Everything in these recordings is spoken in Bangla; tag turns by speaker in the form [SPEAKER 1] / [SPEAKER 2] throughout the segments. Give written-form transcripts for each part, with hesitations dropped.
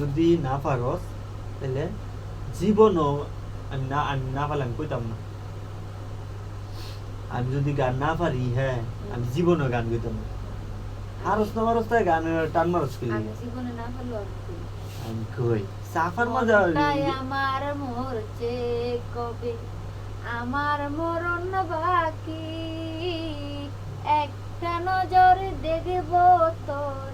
[SPEAKER 1] যদি না পারস তাহলে জীবনও আমি না পারলে আমি কইতাম না। আমি যদি গান না পারি, হ্যাঁ, আমি জীবনও গান কইতাম না। পারস না পারস তাই গান টান মারস কি
[SPEAKER 2] আমি জীবনে না পারলেও
[SPEAKER 1] আমি কই সাফার মজা
[SPEAKER 2] মনটাই আমার মরছে কবে, আমার মরণ বাকি, একটা নজর দেখব তোর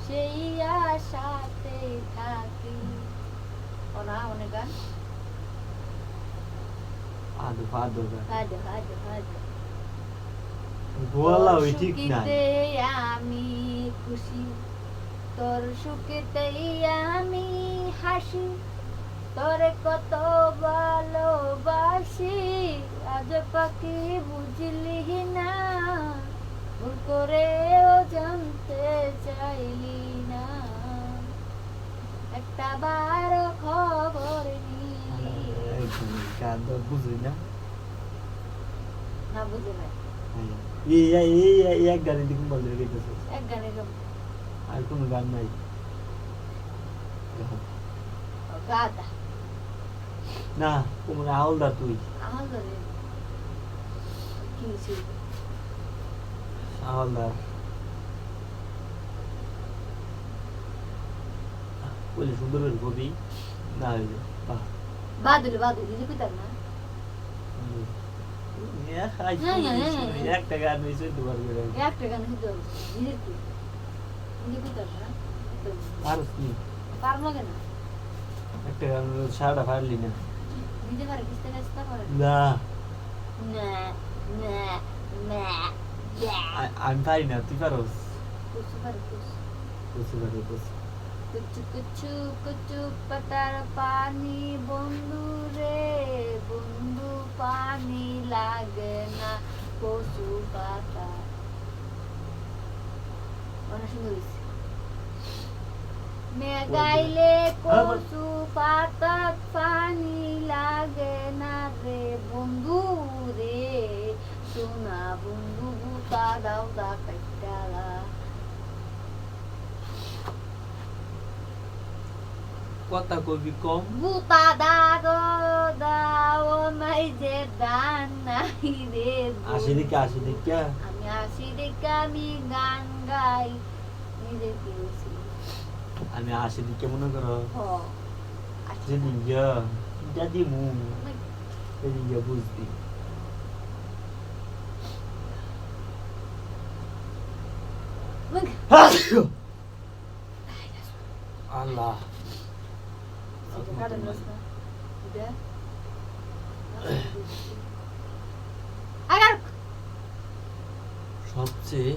[SPEAKER 2] সেই আশাতে থাকি। ওনা অনেক গান
[SPEAKER 1] আদো আদো গান
[SPEAKER 2] হাজো হাজো হাজো
[SPEAKER 1] গোয়ালা ওই ঠিক না।
[SPEAKER 2] আমি খুশি, তোর সুখেতেই আমি হাসি, তোরে কত ভালোবাসি, আজ পাখি বুঝলি না, ভুল করেও জানতে চাইলি না, একটা বার খবর নিলি
[SPEAKER 1] গান তো বুঝি না।
[SPEAKER 2] না, বুঝে নাই
[SPEAKER 1] এই এক গানে দেখুন বলতে গেছে
[SPEAKER 2] এক গানে গাবো।
[SPEAKER 1] আর কোনো গান নাই।
[SPEAKER 2] গাদা
[SPEAKER 1] না তোমার হাওলদার তুই
[SPEAKER 2] আমার ঘরে কি ছিল
[SPEAKER 1] হাওলদার বলে সুন্দর করে কবি না হইলে বাহ
[SPEAKER 2] বাদুলি বাদুলি যে কইতাম না
[SPEAKER 1] একটা গান হয়েছে দুবার করে
[SPEAKER 2] একটা গান শুধু নিজের কি নিজে কইতাম না
[SPEAKER 1] পারস নি
[SPEAKER 2] পারবো কেন
[SPEAKER 1] একটা গান সারাটা পারলি না।
[SPEAKER 2] নিজে পারে কিস্তে কাস্তা করে
[SPEAKER 1] না
[SPEAKER 2] না না না
[SPEAKER 1] আমি পারি না, তুই পারস
[SPEAKER 2] কুছু পারে কুছু
[SPEAKER 1] বুঝতে পারি বুঝতে
[SPEAKER 2] কুচু কুচু কুচু পাতার পানি বন্ধু রে বন্ধু, পানি লাগে না কচু পাতা। অনেক সুন্দর হয়েছে। মেঘাইলে কচু পাতা পানি লাগে না রে বন্ধু রে, সোনা বন্ধু বুতা দাও দা কাইটালা।
[SPEAKER 1] কথা কবি কম
[SPEAKER 2] বুতা দাও দাও নাই যে দান নাই রে
[SPEAKER 1] আসি দিকে
[SPEAKER 2] আমি আসি দেখে আমি গান গাই নিজে পেয়েছি।
[SPEAKER 1] আমি আসি দিকে মনে করো
[SPEAKER 2] হ আসি
[SPEAKER 1] যদি ইয়া যদি মু যদি ইয়া বুঝবি আল্লাহ সবচেয়ে